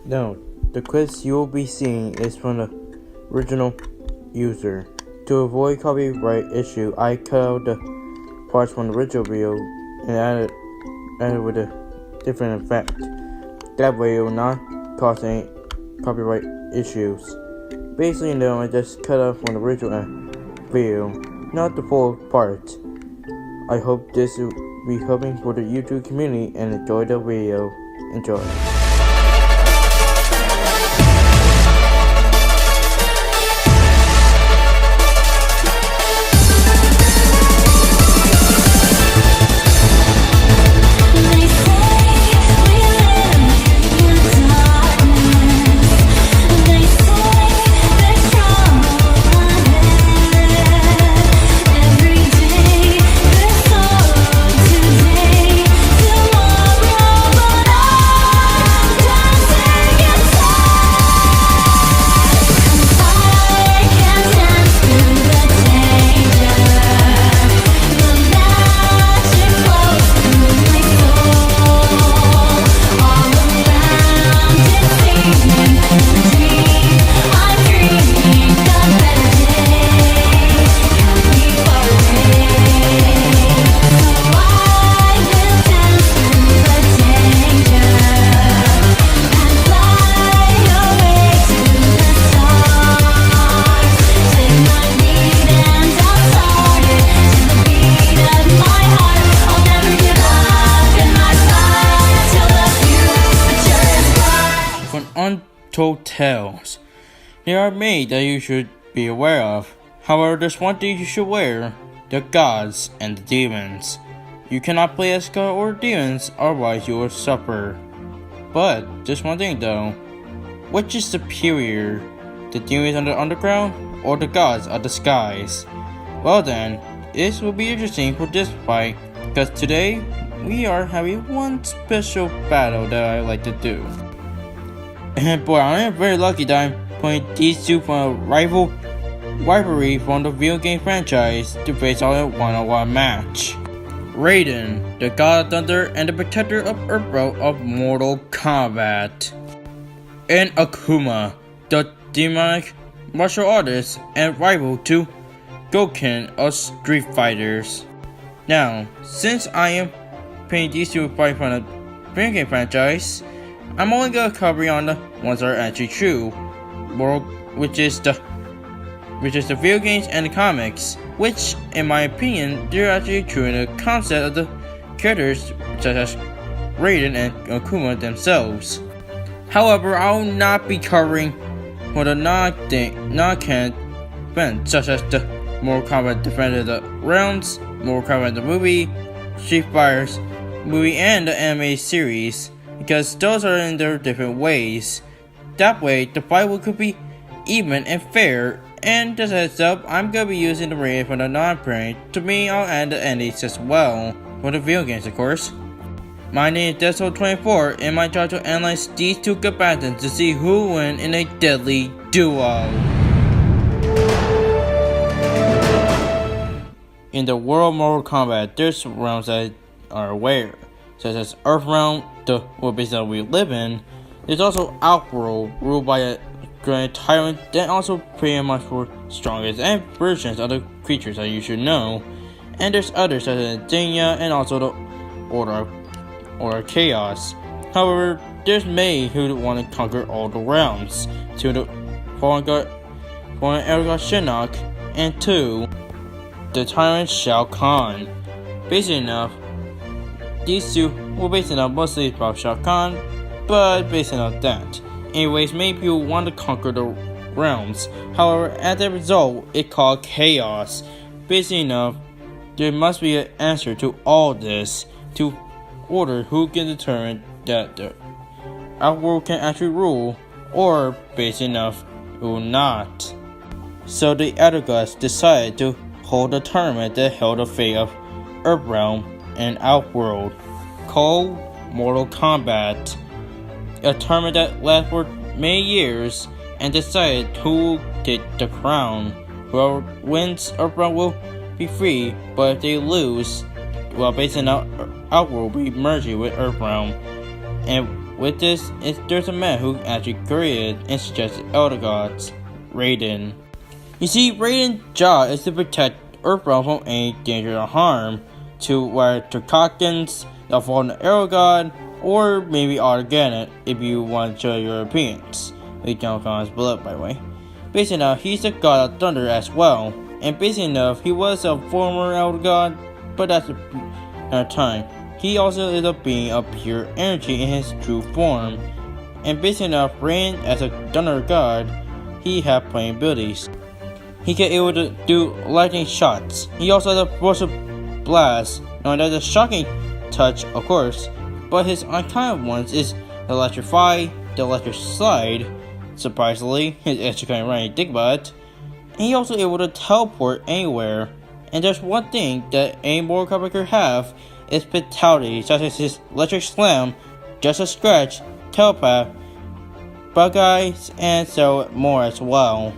No, the quiz you will be seeing is from the original user. To avoid copyright issue, I cut out the parts from the original video and added with a different effect. That way it will not cause any copyright issues. Basically, no, I just cut out from the original video, not the full part. I hope this will be helping for the YouTube community and enjoy the video. Enjoy. Untold tales. There are many that you should be aware of. However, there's one thing you should wear: the gods and the demons. You cannot play as god or demons, otherwise you will suffer. But there's one thing though. Which is superior? The demons on the underground or the gods of the skies? Well then, this will be interesting for this fight, because today we are having one special battle that I like to do. And boy, I am very lucky that I'm playing these two from a rivalry from the video game franchise to face on a one-on-one match. Raiden, the god of thunder and the protector of Earthrealm of Mortal Kombat. And Akuma, the demonic martial artist and rival to Goken of Street Fighters. Now, since I am playing these two fights from the video game franchise, I'm only gonna cover on the ones that are actually true, which is the video games and the comics, which, in my opinion, they're actually true in the concept of the characters such as Raiden and Akuma themselves. However, I will not be covering for the non-canon events such as the Mortal Kombat Defender of the Realms, Mortal Kombat the movie, Street Fighter's movie, and the anime series, because those are in their different ways. That way, the fight could be even and fair. And just a heads up, I'm gonna be using the rating for the non-parent. To me, I'll add the endings as well, for the video games of course. My name is Deso24, and my job to analyze these two combatants to see who will win in a deadly duel. In the world of Mortal Kombat, there's realms that are aware, such as Earthrealm, the world that we live in. There's also Outworld, ruled by a grand tyrant that also pretty much for strongest and versions of the creatures that you should know. And there's others such as Denia and also the Order of Chaos. However, there's many who want to conquer all the realms. To the fallen elder god Shinnok, and to the tyrant Shao Kahn. Basically enough, these two were based on mostly about Shao Kahn, but based on that. Anyways, many people want to conquer the realms. However, as a result, it's called chaos. Basically enough, there must be an answer to all this to order who can determine that the outworld can actually rule, or basically enough, will not. So the elder gods decided to hold a tournament that held the fate of Earthrealm and Outworld, called Mortal Kombat. A tournament that lasted for many years and decided who will take the crown. Whoever wins Earthrealm will be free, but if they lose, well, basically Outworld will be merging with Earthrealm, and with this, there's a man who actually created and suggested elder gods, Raiden. You see, Raiden's job is to protect Earthrealm from any danger or harm to whether Tokakans, the fallen arrow god, or maybe Arganet if you want to show your opinions. We don't call his blood, by the way. Basically enough, he's the god of thunder as well, and basically enough, he was a former elder god, but that's another time. He also is a being of pure energy in his true form, and basically enough, Raiden as a thunder god, he had plenty abilities. He can able to do lightning shots. He also has a explosive blast, known as a shocking touch, of course, but his uncommon ones is the electrify, the electric slide, surprisingly, his extra kind of running, think about it, and he also able to teleport anywhere. And there's one thing that any Mortal Kombat could have is fatality, such as his electric slam, just a scratch, telepath, bug eyes, and so more as well.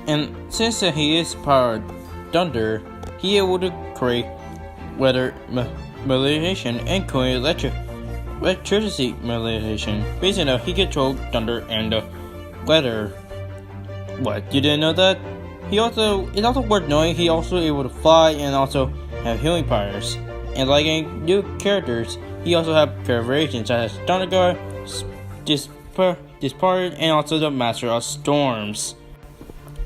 And since he is powered thunder, he able to create weather manipulation and create electricity manipulation. Basically enough, he controlled thunder and the weather. What, you didn't know that? It's also worth knowing he also able to fly and also have healing powers. And like in new characters, he also have variations such as Thunder Guard, Disparted, and also the Master of Storms.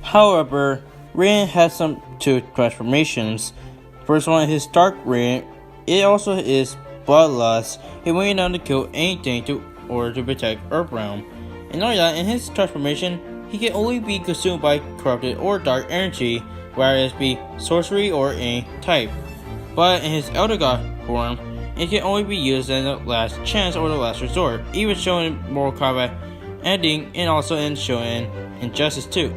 However, Raiden has some two transformations. First one is Dark Raiden. It also is Bloodlust. He went down to kill anything to protect Earthrealm. And not only that, in his transformation, he can only be consumed by corrupted or dark energy, whether it be sorcery or any type. But in his Elder God form, it can only be used as the last chance or the last resort, even shown in Mortal Kombat ending and also shown in Injustice 2.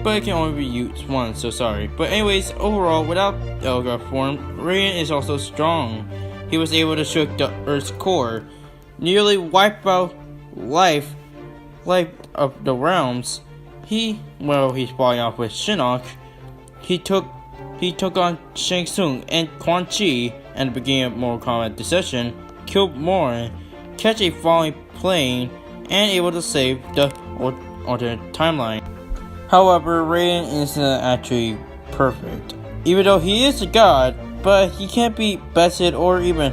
But it can only be used once, so sorry. But anyways, overall, without Elder God form, Raiden is also strong. He was able to shook the Earth's core, nearly wipe out life of the realms. He's falling off with Shinnok. He took on Shang Tsung and Quan Chi at the beginning of Mortal Kombat Deception, killed Morin, catch a falling plane, and able to save the alternate timeline. However, Raiden isn't actually perfect. Even though he is a god, but he can't be bested or even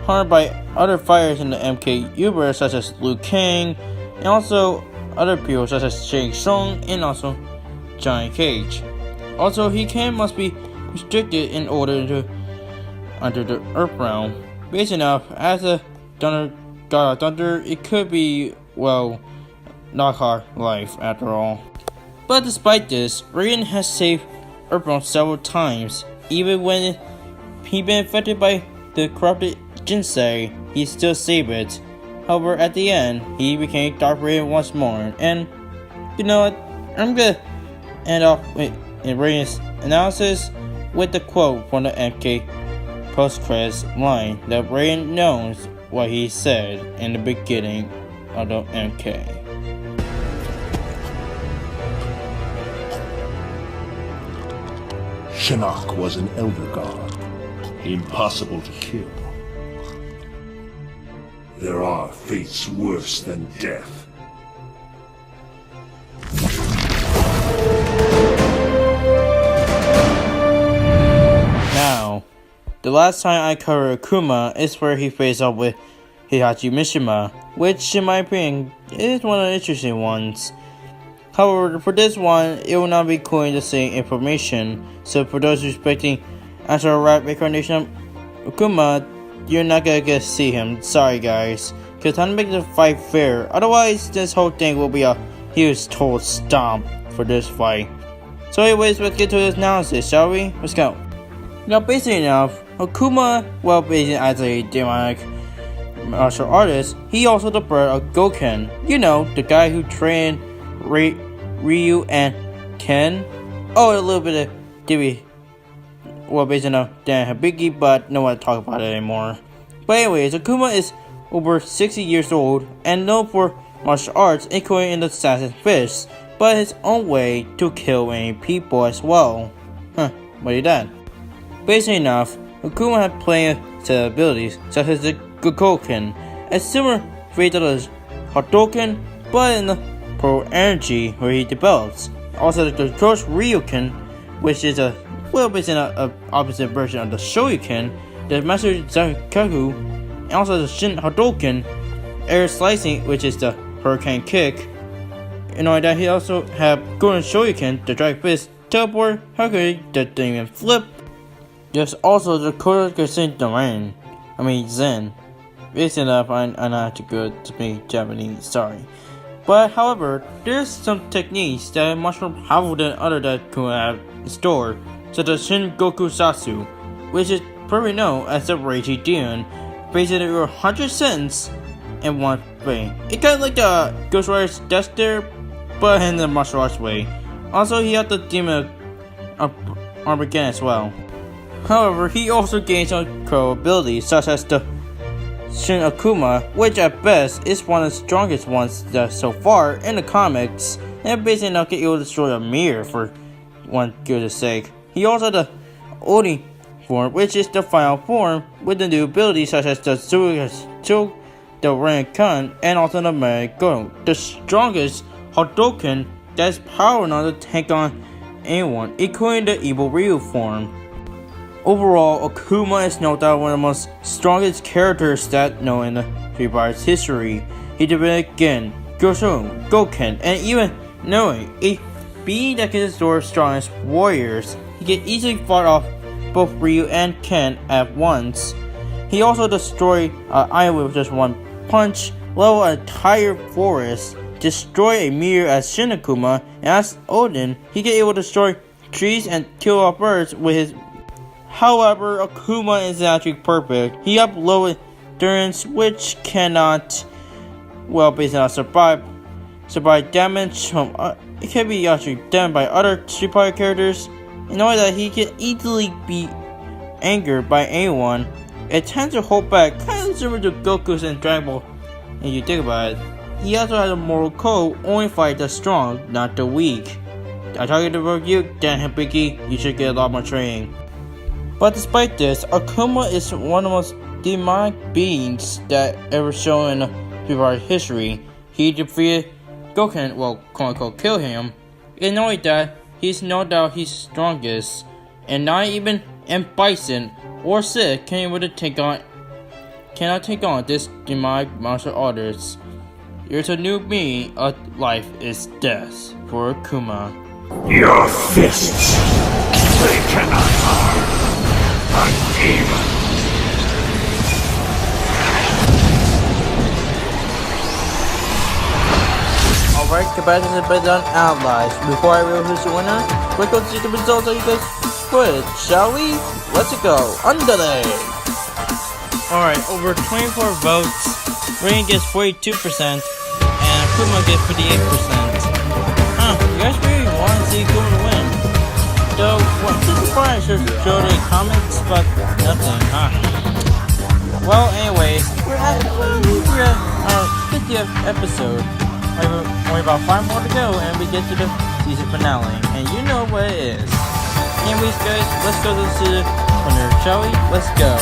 harmed by other fighters in the MK universe such as Liu Kang, and also other people such as Shang Tsung and also Johnny Cage. Also, he must be restricted in order to enter the Earthrealm. Based enough, as a god of thunder, it could be, well, not hard life after all. But despite this, Raiden has saved Earthrealm several times. Even when he been affected by the corrupted Jinsei, he still saved it. However, at the end, he became Dark Raiden once more. And you know what? I'm gonna end off with Raiden's analysis with the quote from the MK post-credits line that Raiden knows what he said in the beginning of the MK. Shinnok was an elder god, impossible to kill. There are fates worse than death. Now, the last time I covered Akuma is where he faced up with Heihachi Mishima, which in my opinion is one of the interesting ones. However, for this one, it will not be quoting the same information, so for those respecting actual rap incarnation of Akuma, you're not gonna get to see him, sorry guys, because I'm gonna make the fight fair, otherwise this whole thing will be a huge total stomp for this fight. So anyways, let's get to this analysis, shall we? Let's go. Now basically enough, Akuma, well basically as a demonic martial artist, he also the brother of Goken, you know, the guy who trained Ryu and Ken. Oh, a little bit of Dibby. Well, basically no Dan Hibiki, but no one to talk about it anymore. But anyways, Akuma is over 60 years old and known for martial arts, including in the assassin fist, but his own way to kill many people as well. What he done? Basically enough, Akuma had plenty of set abilities, such as the Gokoken, a similar fate to the Hadouken, but in the Pro Energy where he develops. Also the Ghost Ryuken, which is a little bit in a opposite version of the Shoryuken, the Master Zankaku, and also the Shin Hadouken, air slicing, which is the Hurricane Kick. You know that he also have Golden Shoryuken, the Drag Fist, Teleport, Hurricane, the Demon Flip. There's also the Kodokasen Domain. Zen. It's enough, I'm not too good to speak Japanese, sorry. But however, there's some techniques that are much more powerful than other that could have in store, such as Shin Goku Satsu, which is probably known as the Raging Demon, based on your 100 cents in one way. It's kind of like the Ghost Rider's Death Stare, but in the martial arts way. Also, he had the Demon armor again as well. However, he also gains some cool abilities, such as the Shin Akuma, which at best is one of the strongest ones so far in the comics, and basically not get able to destroy a mirror for one goodness sake. He also had the Oni form, which is the final form with the new abilities such as the Suigatsu, the Rankan, and also the Marigo, the strongest Hadouken that is power enough to take on anyone, including the evil Ryu form. Overall, Akuma is no doubt one of the most strongest characters that know in the Street Fighter's history. He defeated Gen, Gosho, Goken, and even knowing a being that can destroy strongest warriors. He can easily fight off both Ryu and Ken at once. He also destroyed an island with just one punch, level an entire forest, destroy a mirror as Shin Akuma, and as Odin, he can able to destroy trees and kill off birds with his. However, Akuma is actually perfect. He has low endurance, which cannot, basically survive damage from. It can be actually done by other Street Fighter characters. In order that he can easily be angered by anyone, it tends to hold back, kind of similar to Goku's and Dragon Ball. If you think about it, he also has a moral code: only fight the strong, not the weak. I'm talking about you, Dan Hibiki. You should get a lot more training. But despite this, Akuma is one of the most demonic beings that ever shown in Street Fighter history. He defeated Goken, quote unquote, kill him. And not only that, he's no doubt his strongest, and not even M. Bison or Sid cannot take on this demonic martial artist. There's a new meaning of life is death for Akuma. Your fists, they cannot harm a demon. Alright, comparisons have been done analyzed. Before I reveal who's the winner, let's go see the results of you guys put, shall we? Let's go. Underlay! Alright, over 24 votes, Raiden gets 42%, and Akuma gets 58%. You guys really want to see Akuma win? Though, so far I should show the comments, but nothing, Well, anyways, we're at our 50th episode. Only about 5 more to go, and we get to the season finale, and you know what it is. Anyways, guys, let's go to the winner, shall we? Let's go.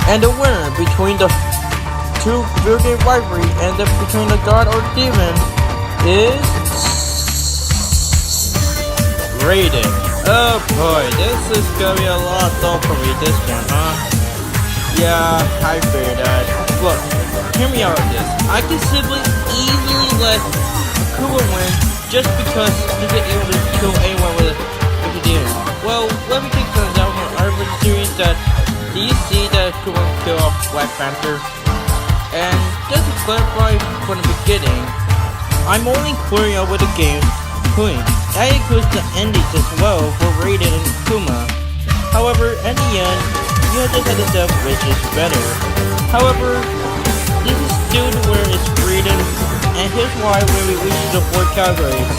And the winner between the two video game rivalry and between the god or demon is Raiden. Oh boy, this is gonna be a lot tough for me, this one, Yeah, I figured that. Look, hear me out on this. I can simply easily let Akuma win just because he can able to kill anyone with a demon. Well, let me take some out from our series that do you see that Akuma kill off Black Panther? And just to clarify from the beginning, I'm only clearing up with the game point. That includes the endings as well for Raiden and Akuma. However, in the end, you have to have the stuff which is better. However, this is still where it's Raiden, and here's why when we reach the 4 categories.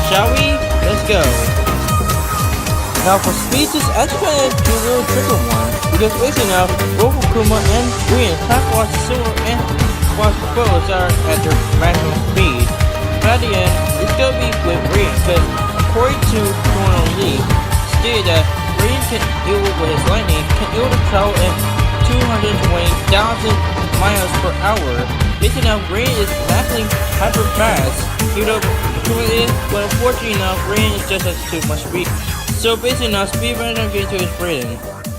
Shall we? Let's go. Now for speeches, I'm going to do a little trigger one, because basically now, both Akuma and Raiden have watched similar and watched photos that are at their maximum speed. But at the end, it's going to be with Raiden, because according to Kono Lee, stated that Raiden can deal with his lightning, can able to travel in 220,000 miles per hour. Basically now, Raiden is naturally hyper fast. Even though Akuma is, but unfortunately now, Raiden is just has too much speed. So basically now, speed running up into his Raiden.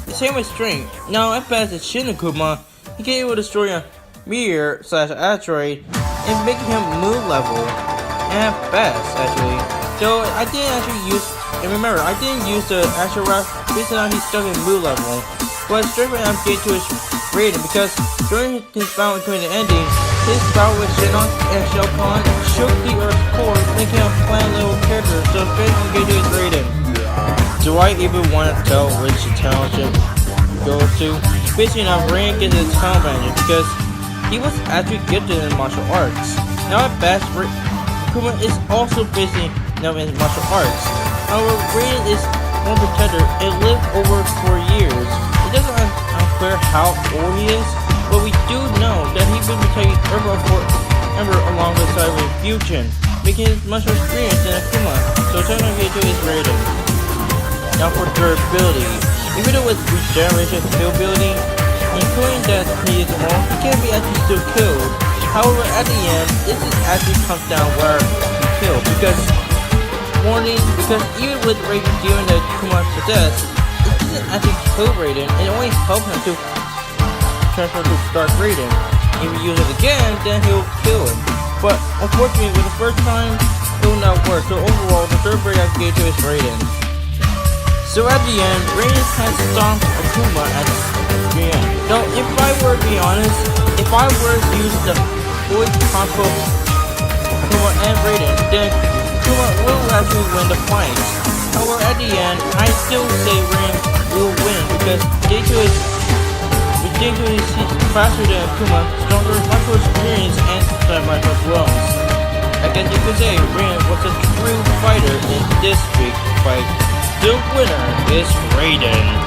The same with strength. Now, as fast as Shin Akuma, he can able to destroy a meteor / asteroid and making him moon level and fast actually. So I didn't actually use, and remember, I didn't use the actual route because now he's stuck in moon level. But straight away I'm getting to his Raiden because during his battle between the ending, his battle with Shinnok and Shao Kahn shook the Earth's core, making him a flat little character. So straight I'm getting to his Raiden. Do I even want to tell which channel should go to? Basically now Raiden gets his channel manager because he was actually gifted in martial arts. Now at best, Akuma is also basically now in martial arts. However, Raiden is one protector and lived over 4 years. It doesn't unclear how old he is, but we do know that he's been protecting Earth forever along with Cyber Fusion, making him much more experienced than Akuma. So time to get to his Raiden. Now for durability. Even though with regeneration ability, including that he is immortal, he can be actually still killed. However, at the end, this is actually comes down where he killed because even with Raiden dealing the Akuma to death, it doesn't actually kill Raiden, it only helps him to transfer to Dark Raiden. If he uses it again, then he'll kill him. But unfortunately, with the first time, it will not work. So overall, the third break I gave to his Raiden. So at the end, Raiden has stomped Akuma at the end. Now, if I were to be honest, if I were to use the fully combo Akuma and Raiden, then Akuma will actually win the fight. However, at the end, I still say Raiden will win because J2 is faster than Akuma, stronger, much more experience, and much more dwells. I guess you could say Raiden was a true fighter in this big fight. The winner is Raiden.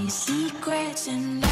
Secrets and